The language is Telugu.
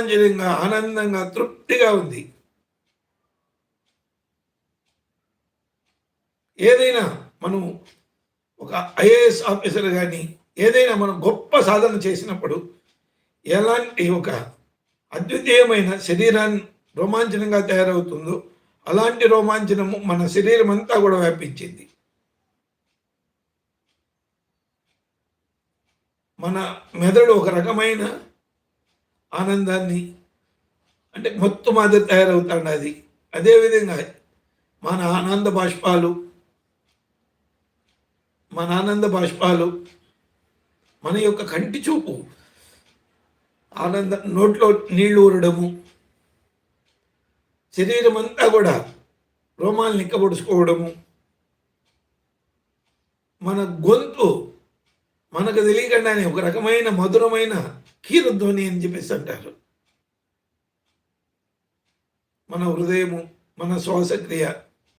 రోమాంచనంగా, ఆనందంగా, తృప్తిగా ఉంది. ఏదైనా మనం ఒక ఐఏఎస్ ఆఫీసర్ గాని, ఏదైనా మనం గొప్ప సాధన చేసినప్పుడు ఎలాంటి ఒక అద్వితీయమైన శరీరాన్ని రోమాంచనంగా తయారవుతుందో, అలాంటి రోమాంచనము మన శరీరం అంతా కూడా వ్యాపించింది. మన మెదడు ఒక రకమైన ఆనందాన్ని అంటే మొత్తం అది తయారవుతాండది. అదేవిధంగా మన ఆనంద బాష్పాలు, మన ఆనంద బాష్పాలు, మన యొక్క కంటి చూపు, నోట్లో నీళ్లు ఊరడము, శరీరం అంతా కూడా రోమాలు నిక్కబొడుచుకోవడము, మన గొంతు మనకు తెలియకుండానే ఒక రకమైన మధురమైన కీరధ్వని అని చెప్పేసి అంటారు. మన హృదయము, మన శ్వాసక్రియ